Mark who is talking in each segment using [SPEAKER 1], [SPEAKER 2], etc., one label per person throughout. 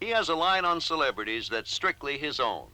[SPEAKER 1] He has a line on celebrities that's strictly his own.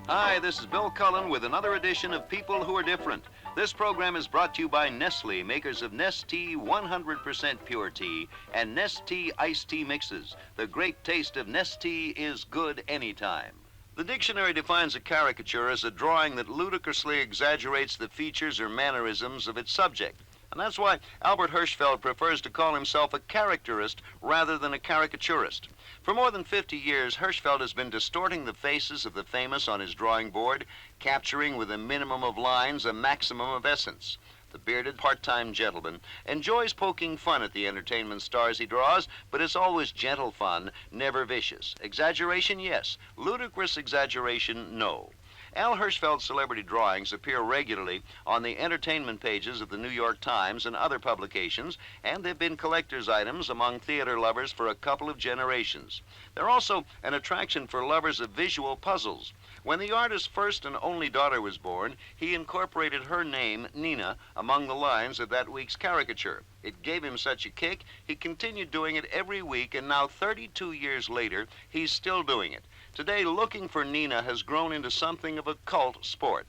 [SPEAKER 1] Hi, this is Bill Cullen with another edition of People Who Are Different. This program is brought to you by Nestle, makers of Nestea 100% pure tea and Nestea iced tea mixes. The great taste of Nestea is good anytime. The dictionary defines a caricature as a drawing that ludicrously exaggerates the features or mannerisms of its subject. And that's why Albert Hirschfeld prefers to call himself a caricaturist rather than a caricaturist. For more than 50 years, Hirschfeld has been distorting the faces of the famous on his drawing board, capturing with a minimum of lines a maximum of essence. The bearded part-time gentleman enjoys poking fun at the entertainment stars he draws, but it's always gentle fun, never vicious. Exaggeration, yes. Ludicrous exaggeration, no. Al Hirschfeld's celebrity drawings appear regularly on the entertainment pages of the New York Times and other publications, and they've been collector's items among theater lovers for a couple of generations. They're also an attraction for lovers of visual puzzles. When the artist's first and only daughter was born, he incorporated her name, Nina, among the lines of that week's caricature. It gave him such a kick, he continued doing it every week, and now 32 years later, he's still doing it. Today, looking for Nina has grown into something of a cult sport.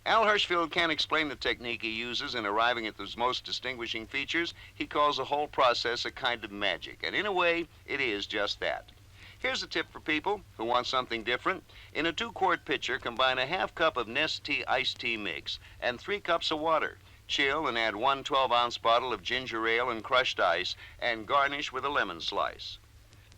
[SPEAKER 1] Al Hirschfeld can't explain the technique he uses in arriving at those most distinguishing features. He calls the whole process a kind of magic, and in a way, it is just that. Here's a tip for people who want something different. In a 2-quart pitcher, combine a half cup of Nestea iced tea mix and 3 cups of water. Chill and add 1 12-ounce bottle of ginger ale and crushed ice, and garnish with a lemon slice.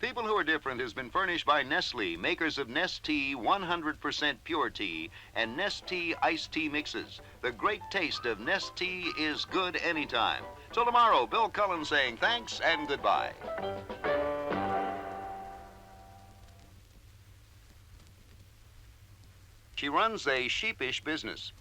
[SPEAKER 1] People Who Are Different has been furnished by Nestle, makers of Nestea 100% pure tea and Nestea iced tea mixes. The great taste of Nestea is good anytime. Till tomorrow, Bill Cullen saying thanks and goodbye. She runs a sheepish business.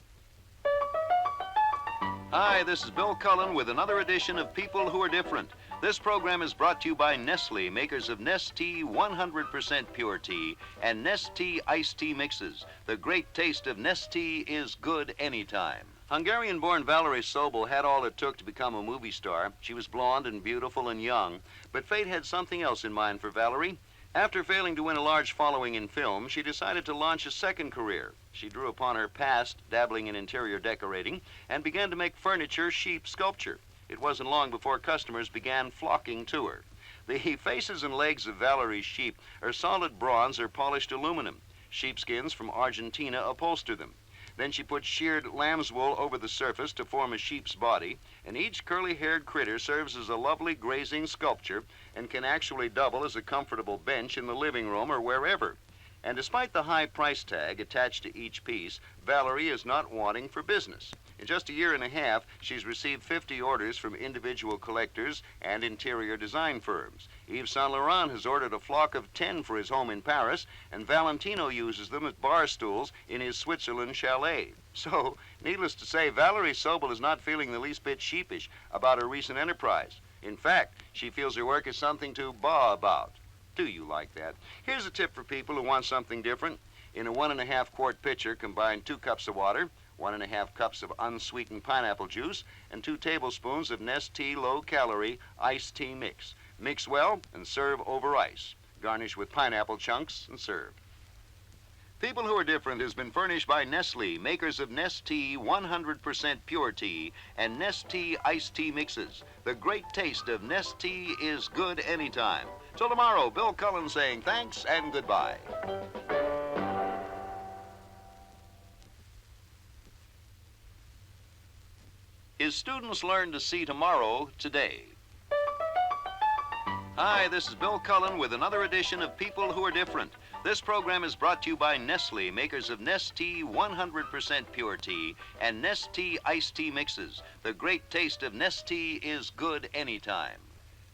[SPEAKER 1] Hi, this is Bill Cullen with another edition of People Who Are Different. This program is brought to you by Nestle, makers of Nestea 100% pure tea and Nestea iced tea mixes. The great taste of Nestea is good anytime. Hungarian-born Valerie Sobel had all it took to become a movie star. She was blonde and beautiful and young, but fate had something else in mind for Valerie. After failing to win a large following in film, she decided to launch a second career. She drew upon her past, dabbling in interior decorating, and began to make furniture sheep sculpture. It wasn't long before customers began flocking to her. The faces and legs of Valerie's sheep are solid bronze or polished aluminum. Sheepskins from Argentina upholster them. Then she puts sheared lamb's wool over the surface to form a sheep's body, and each curly-haired critter serves as a lovely grazing sculpture and can actually double as a comfortable bench in the living room or wherever. And despite the high price tag attached to each piece, Valerie is not wanting for business. In just a year and a half, she's received 50 orders from individual collectors and interior design firms. Yves Saint Laurent has ordered a flock of 10 for his home in Paris, and Valentino uses them as bar stools in his Switzerland chalet. So, needless to say, Valerie Sobel is not feeling the least bit sheepish about her recent enterprise. In fact, she feels her work is something to baw about. Do you like that? Here's a tip for people who want something different. In a 1.5-quart pitcher, combine 2 cups of water, 1.5 cups of unsweetened pineapple juice, and 2 tablespoons of Nestea low-calorie iced tea mix. Mix well and serve over ice. Garnish with pineapple chunks and serve. People Who Are Different has been furnished by Nestle, makers of Nestea 100% pure tea and Nestea iced tea mixes. The great taste of Nestea is good anytime. Till tomorrow, Bill Cullen saying thanks and goodbye. His students learn to see tomorrow today. Hi, this is Bill Cullen with another edition of People Who Are Different. This program is brought to you by Nestle, makers of Nestea 100% pure tea and Nestea iced tea mixes. The great taste of Nestea is good anytime.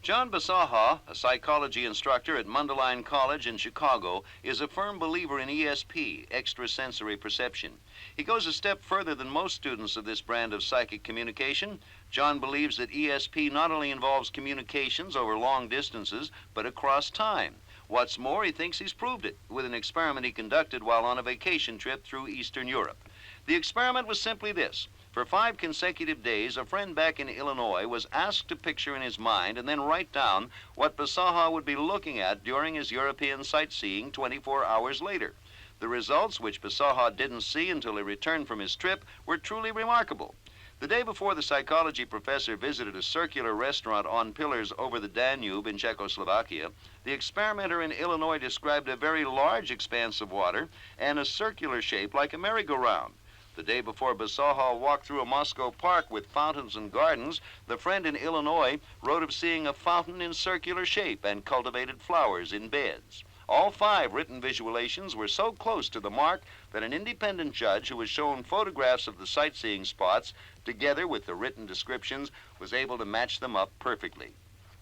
[SPEAKER 1] John Bisaha, a psychology instructor at Mundelein College in Chicago, is a firm believer in ESP, extrasensory perception. He goes a step further than most students of this brand of psychic communication. John believes that ESP not only involves communications over long distances, but across time. What's more, he thinks he's proved it with an experiment he conducted while on a vacation trip through Eastern Europe. The experiment was simply this. For 5 consecutive days, a friend back in Illinois was asked to picture in his mind and then write down what Bisaha would be looking at during his European sightseeing 24 hours later. The results, which Bisaha didn't see until he returned from his trip, were truly remarkable. The day before the psychology professor visited a circular restaurant on pillars over the Danube in Czechoslovakia, the experimenter in Illinois described a very large expanse of water and a circular shape like a merry-go-round. The day before Bisaha walked through a Moscow park with fountains and gardens, the friend in Illinois wrote of seeing a fountain in circular shape and cultivated flowers in beds. All 5 written visualizations were so close to the mark that an independent judge who was shown photographs of the sightseeing spots together with the written descriptions was able to match them up perfectly.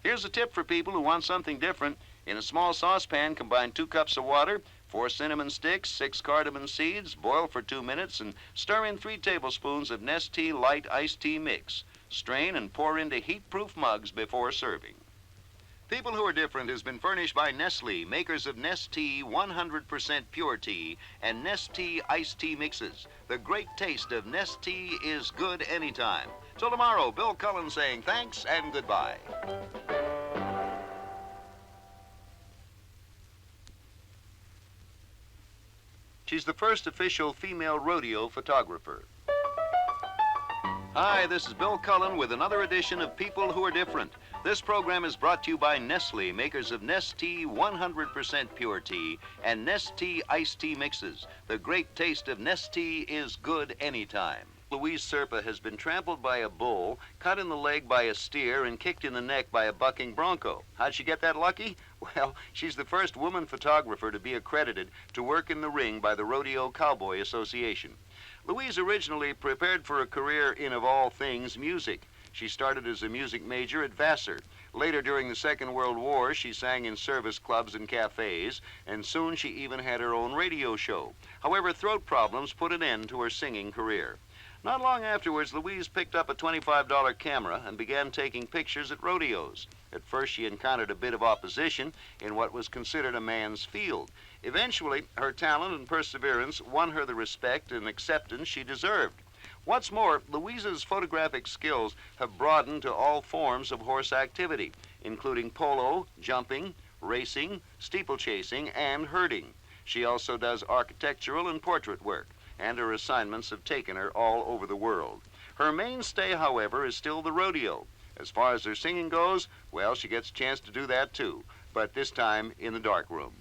[SPEAKER 1] Here's a tip for people who want something different. In a small saucepan, combine 2 cups of water, 4 cinnamon sticks, 6 cardamom seeds, boil for 2 minutes, and stir in 3 tablespoons of Nestea light iced tea mix. Strain and pour into heat-proof mugs before serving. People Who Are Different has been furnished by Nestle, makers of Nestea 100% pure tea and Nestea iced tea mixes. The great taste of Nestea is good anytime. Till tomorrow, Bill Cullen saying thanks and goodbye. She's the first official female rodeo photographer. Hi, this is Bill Cullen with another edition of People Who Are Different. This program is brought to you by Nestle, makers of Nestea 100% pure tea and Nestea iced tea mixes. The great taste of Nestea is good anytime. Louise Serpa has been trampled by a bull, cut in the leg by a steer, and kicked in the neck by a bucking bronco. How'd she get that lucky? Well, she's the first woman photographer to be accredited to work in the ring by the Rodeo Cowboy Association. Louise originally prepared for a career in, of all things, music. She started as a music major at Vassar. Later, during the Second World War, she sang in service clubs and cafes, and soon she even had her own radio show. However, throat problems put an end to her singing career. Not long afterwards, Louise picked up a $25 camera and began taking pictures at rodeos. At first, she encountered a bit of opposition in what was considered a man's field. Eventually, her talent and perseverance won her the respect and acceptance she deserved. What's more, Louise's photographic skills have broadened to all forms of horse activity, including polo, jumping, racing, steeplechasing, and herding. She also does architectural and portrait work, and her assignments have taken her all over the world. Her mainstay, however, is still the rodeo. As far as her singing goes, well, she gets a chance to do that too, but this time in the dark room.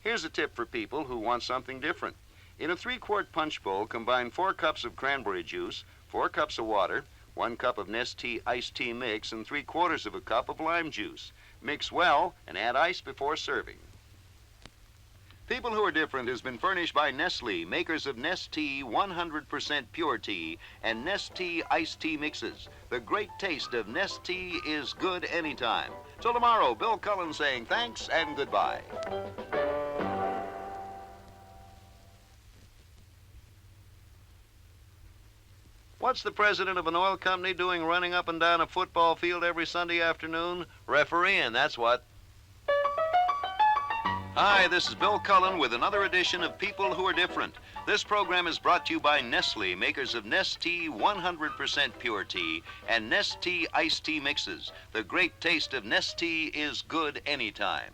[SPEAKER 1] Here's a tip for people who want something different. In a 3-quart punch bowl, combine 4 cups of cranberry juice, 4 cups of water, 1 cup of Nestea iced tea mix, and 3/4 of a cup of lime juice. Mix well and add ice before serving. People Who Are Different has been furnished by Nestle, makers of Nestea 100% pure tea and Nestea iced tea mixes. The great taste of Nestea is good anytime. Till tomorrow, Bill Cullen saying thanks and goodbye. What's the president of an oil company doing running up and down a football field every Sunday afternoon? Refereeing, that's what. Hi, this is Bill Cullen with another edition of People Who Are Different. This program is brought to you by Nestle, makers of Nestea 100% pure tea and Nestea iced tea mixes. The great taste of Nestea is good anytime.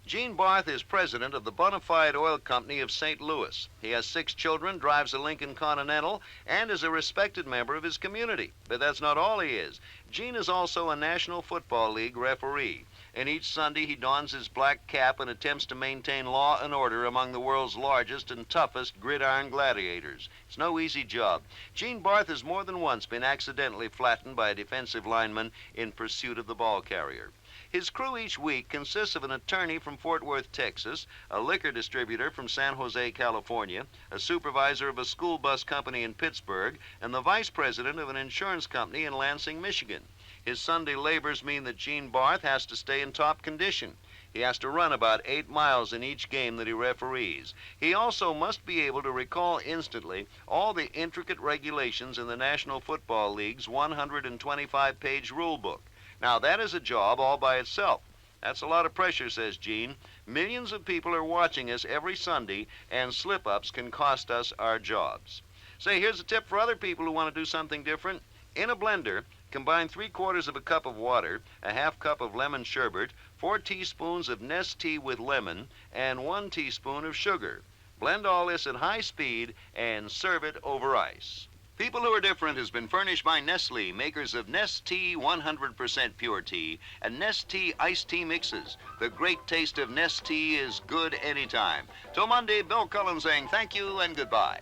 [SPEAKER 1] Gene Barth is president of the Bonafide Oil Company of St. Louis. He has 6 children, drives a Lincoln Continental, and is a respected member of his community. But that's not all he is. Gene is also a National Football League referee. And each Sunday he dons his black cap and attempts to maintain law and order among the world's largest and toughest gridiron gladiators. It's no easy job. Gene Barth has more than once been accidentally flattened by a defensive lineman in pursuit of the ball carrier. His crew each week consists of an attorney from Fort Worth, Texas, a liquor distributor from San Jose, California, a supervisor of a school bus company in Pittsburgh, and the vice president of an insurance company in Lansing, Michigan. His Sunday labors mean that Gene Barth has to stay in top condition. He has to run about 8 miles in each game that he referees. He also must be able to recall instantly all the intricate regulations in the National Football League's 125-page rule book. Now, that is a job all by itself. That's a lot of pressure, says Gene. Millions of people are watching us every Sunday, and slip-ups can cost us our jobs. Say, here's a tip for other people who want to do something different. In a blender, combine 3/4 of a cup of water, a half cup of lemon sherbet, 4 teaspoons of Nest tea with lemon, and 1 teaspoon of sugar. Blend all this at high speed and serve it over ice. People Who Are Different has been furnished by Nestle, makers of Nest Tea 100% Pure Tea and Nest Tea Iced Tea Mixes. The great taste of Nest Tea is good anytime. Till Monday, Bill Cullen saying thank you and goodbye.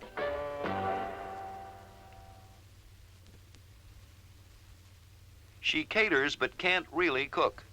[SPEAKER 1] She caters but can't really cook.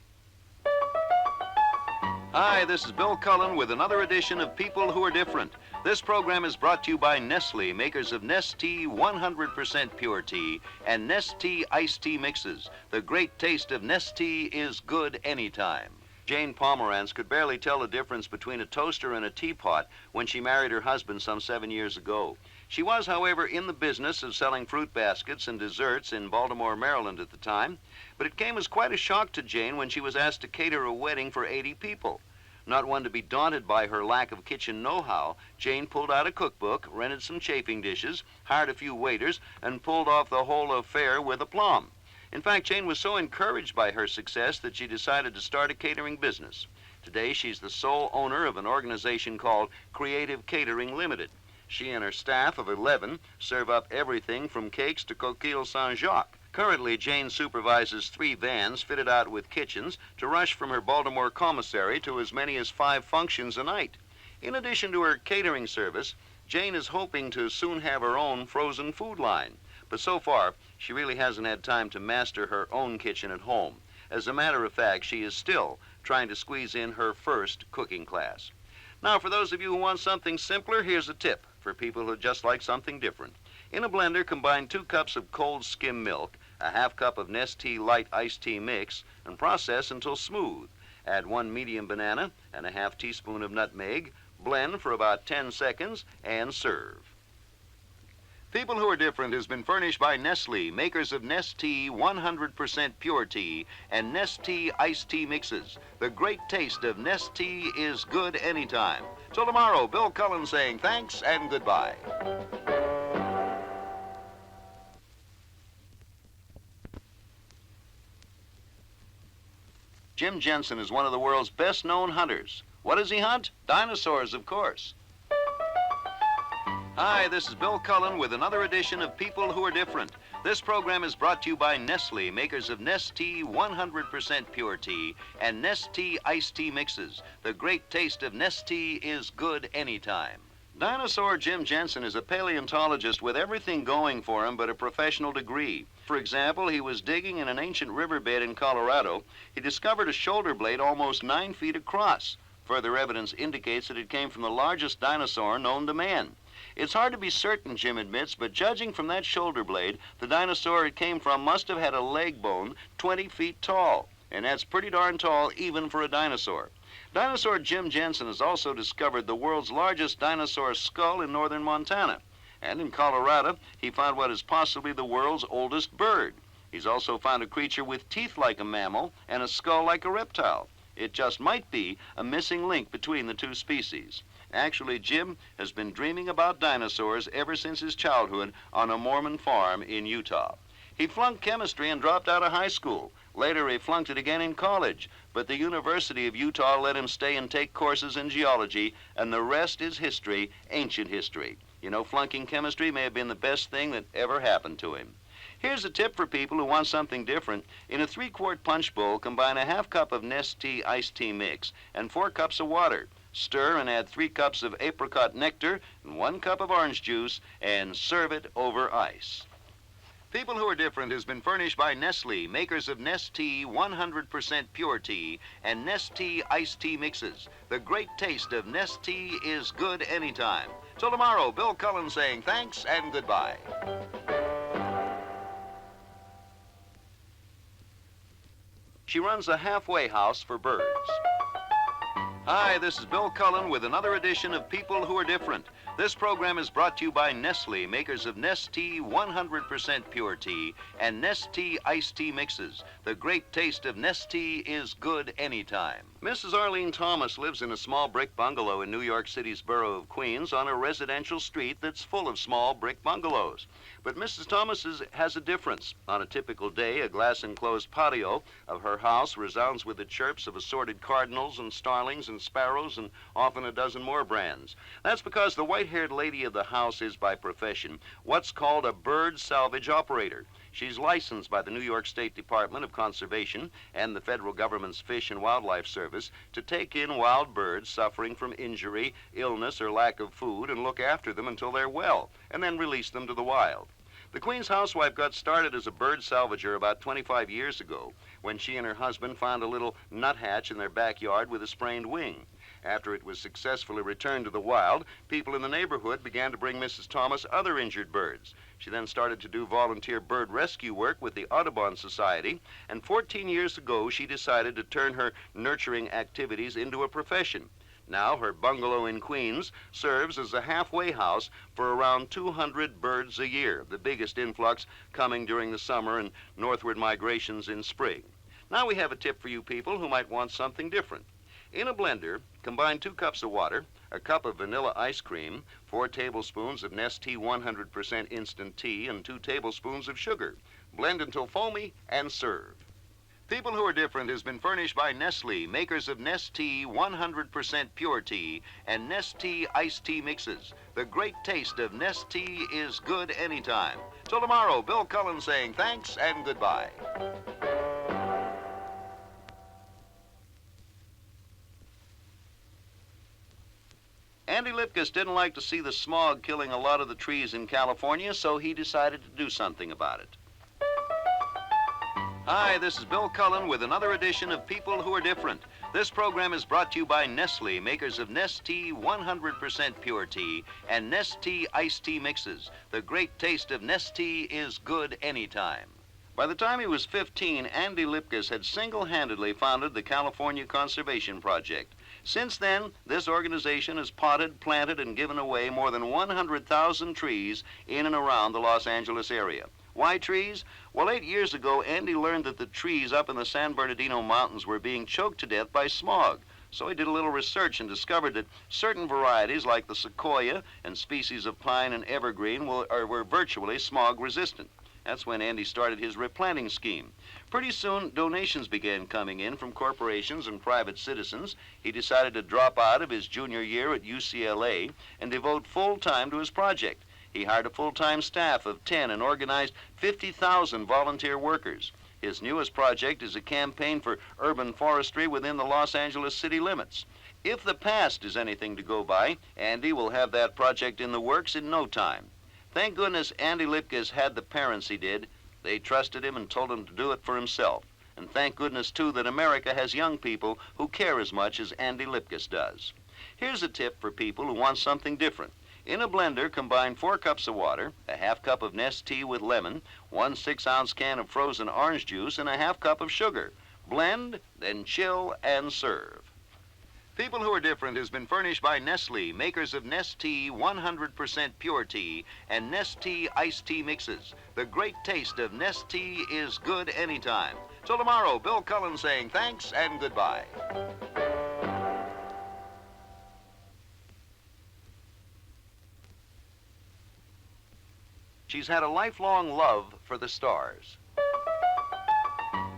[SPEAKER 1] Hi, this is Bill Cullen with another edition of People Who Are Different. This program is brought to you by Nestle, makers of Nest Tea 100% Pure Tea and Nest Tea Iced Tea Mixes. The great taste of Nest Tea is good anytime. Jane Pomerantz could barely tell the difference between a toaster and a teapot when she married her husband some 7 years ago. She was, however, in the business of selling fruit baskets and desserts in Baltimore, Maryland at the time, but it came as quite a shock to Jane when she was asked to cater a wedding for 80 people. Not one to be daunted by her lack of kitchen know-how, Jane pulled out a cookbook, rented some chafing dishes, hired a few waiters, and pulled off the whole affair with aplomb. In fact, Jane was so encouraged by her success that she decided to start a catering business. Today, she's the sole owner of an organization called Creative Catering Limited. She and her staff of 11 serve up everything from cakes to coquilles Saint-Jacques. Currently, Jane supervises 3 vans fitted out with kitchens to rush from her Baltimore commissary to as many as 5 functions a night. In addition to her catering service, Jane is hoping to soon have her own frozen food line. But so far, she really hasn't had time to master her own kitchen at home. As a matter of fact, she is still trying to squeeze in her first cooking class. Now, for those of you who want something simpler, here's a tip for people who just like something different. In a blender, combine 2 cups of cold skim milk, a half cup of Nest Tea Light Iced Tea Mix, and process until smooth. Add 1 medium banana and a half teaspoon of nutmeg. Blend for about 10 seconds and serve. People Who Are Different has been furnished by Nestle, makers of Nest Tea 100% Pure Tea and Nest Tea Iced Tea Mixes. The great taste of Nest Tea is good anytime. Till tomorrow, Bill Cullen saying thanks and goodbye. Jim Jensen is one of the world's best-known hunters. What does he hunt? Dinosaurs, of course. Hi, this is Bill Cullen with another edition of People Who Are Different. This program is brought to you by Nestle, makers of Nest Tea 100% Pure Tea and Nest Tea Iced Tea Mixes. The great taste of Nest Tea is good anytime. Dinosaur Jim Jensen is a paleontologist with everything going for him but a professional degree. For example, he was digging in an ancient riverbed in Colorado. He discovered a shoulder blade almost 9 feet across. Further evidence indicates that it came from the largest dinosaur known to man. It's hard to be certain, Jim admits, but judging from that shoulder blade, the dinosaur it came from must have had a leg bone 20 feet tall. And that's pretty darn tall even for a dinosaur. Dinosaur Jim Jensen has also discovered the world's largest dinosaur skull in northern Montana. And in Colorado, he found what is possibly the world's oldest bird. He's also found a creature with teeth like a mammal and a skull like a reptile. It just might be a missing link between the 2 species. Actually, Jim has been dreaming about dinosaurs ever since his childhood on a Mormon farm in Utah. He flunked chemistry and dropped out of high school. Later, he flunked it again in college, but the University of Utah let him stay and take courses in geology, and the rest is history, ancient history. You know, flunking chemistry may have been the best thing that ever happened to him. Here's a tip for people who want something different. In a 3-quart punch bowl, combine a half cup of Nest Tea Iced Tea Mix and 4 cups of water. Stir and add 3 cups of apricot nectar and 1 cup of orange juice and serve it over ice. People Who Are Different has been furnished by Nestle, makers of Nest Tea 100% Pure Tea and Nest Tea Iced Tea Mixes. The great taste of Nest Tea is good anytime. Till tomorrow, Bill Cullen saying thanks and goodbye. She runs a halfway house for birds. Hi, this is Bill Cullen with another edition of People Who Are Different. This program is brought to you by Nestle, makers of Nestea 100% pure tea and Nestea iced tea mixes. The great taste of Nestea is good anytime. Mrs. Arline Thomas lives in a small brick bungalow in New York City's borough of Queens on a residential street that's full of small brick bungalows. But Mrs. Thomas has a difference. On a typical day, a glass-enclosed patio of her house resounds with the chirps of assorted cardinals and starlings and sparrows and often a dozen more brands. That's because the white-haired lady of the house is by profession what's called a bird salvage operator. She's licensed by the New York State Department of Conservation and the federal government's Fish and Wildlife Service to take in wild birds suffering from injury, illness, or lack of food and look after them until they're well, and then release them to the wild. The Queens housewife got started as a bird salvager about 25 years ago when she and her husband found a little nuthatch in their backyard with a sprained wing. After it was successfully returned to the wild, people in the neighborhood began to bring Mrs. Thomas other injured birds. She then started to do volunteer bird rescue work with the Audubon Society, and 14 years ago she decided to turn her nurturing activities into a profession. Now her bungalow in Queens serves as a halfway house for around 200 birds a year, the biggest influx coming during the summer and northward migrations in spring. Now we have a tip for you people who might want something different. In a blender, combine 2 cups of water, a cup of vanilla ice cream, 4 tablespoons of Nestea 100% instant tea, and 2 tablespoons of sugar. Blend until foamy and serve. People Who Are Different has been furnished by Nestle, makers of Nestea 100% pure tea and Nestea iced tea mixes. The great taste of Nestea is good anytime. Till tomorrow, Bill Cullen saying thanks and goodbye. Andy Lipkis didn't like to see the smog killing a lot of the trees in California, so he decided to do something about it. Hi, this is Bill Cullen with another edition of People Who Are Different. This program is brought to you by Nestle, makers of Nestea 100% pure tea and Nestea iced tea mixes. The great taste of Nestea is good anytime. By the time he was 15, Andy Lipkis had single-handedly founded the California Conservation Project. Since then, this organization has potted, planted, and given away more than 100,000 trees in and around the Los Angeles area. Why trees? Well, 8 years ago, Andy learned that the trees up in the San Bernardino Mountains were being choked to death by smog. So he did a little research and discovered that certain varieties like the sequoia and species of pine and evergreen were virtually smog resistant. That's when Andy started his replanting scheme. Pretty soon, donations began coming in from corporations and private citizens. He decided to drop out of his junior year at UCLA and devote full time to his project. He hired a full-time staff of 10 and organized 50,000 volunteer workers. His newest project is a campaign for urban forestry within the Los Angeles city limits. If the past is anything to go by, Andy will have that project in the works in no time. Thank goodness Andy Lipkis had the parents he did. They trusted him and told him to do it for himself. And thank goodness, too, that America has young people who care as much as Andy Lipkis does. Here's a tip for people who want something different. In a blender, combine 4 cups of water, a half cup of Nestea with lemon, 1 6-ounce can of frozen orange juice, and a half cup of sugar. Blend, then chill and serve. People Who Are Different has been furnished by Nestle, makers of Nestea 100% pure tea and Nestea iced tea mixes. The great taste of Nestea is good anytime. Till tomorrow, Bill Cullen saying thanks and goodbye. She's had a lifelong love for the stars.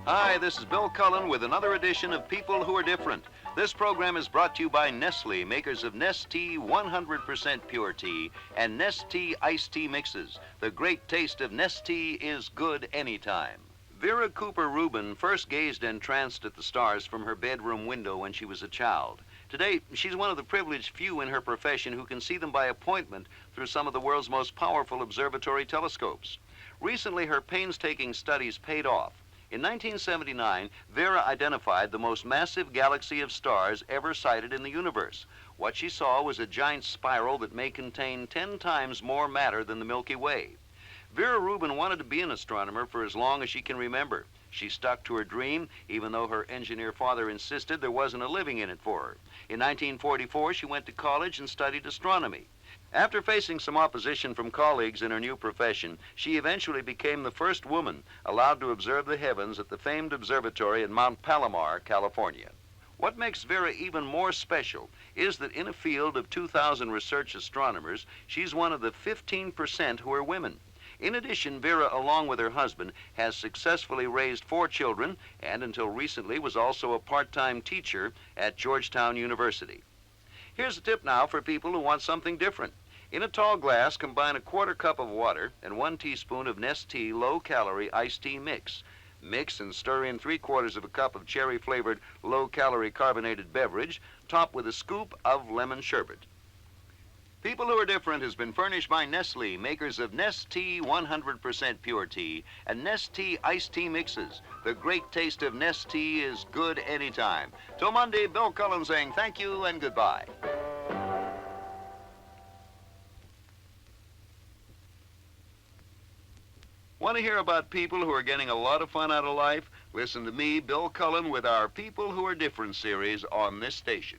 [SPEAKER 1] Hi, this is Bill Cullen with another edition of People Who Are Different. This program is brought to you by Nestle, makers of Nestea 100% pure tea and Nestea iced tea mixes. The great taste of Nestea is good anytime. Vera Rubin first gazed entranced at the stars from her bedroom window when she was a child. Today, she's one of the privileged few in her profession who can see them by appointment through some of the world's most powerful observatory telescopes. Recently, her painstaking studies paid off. In 1979, Vera identified the most massive galaxy of stars ever sighted in the universe. What she saw was a giant spiral that may contain 10 times more matter than the Milky Way. Vera Rubin wanted to be an astronomer for as long as she can remember. She stuck to her dream, even though her engineer father insisted there wasn't a living in it for her. In 1944, she went to college and studied astronomy. After facing some opposition from colleagues in her new profession, she eventually became the first woman allowed to observe the heavens at the famed observatory in Mount Palomar, California. What makes Vera even more special is that in a field of 2,000 research astronomers, she's one of the 15% who are women. In addition, Vera, along with her husband, has successfully raised 4 children and until recently was also a part-time teacher at Georgetown University. Here's a tip now for people who want something different. In a tall glass, combine a 1/4 cup of water and 1 teaspoon of Nestea low-calorie iced tea mix. Mix and stir in 3/4 of a cup of cherry-flavored low-calorie carbonated beverage, topped with a scoop of lemon sherbet. People Who Are Different has been furnished by Nestle, makers of Nestea 100% pure tea and Nestea iced tea mixes. The great taste of Nestea is good anytime. Till Monday, Bill Cullen saying thank you and goodbye. Want to hear about people who are getting a lot of fun out of life? Listen to me, Bill Cullen, with our People Who Are Different series on this station.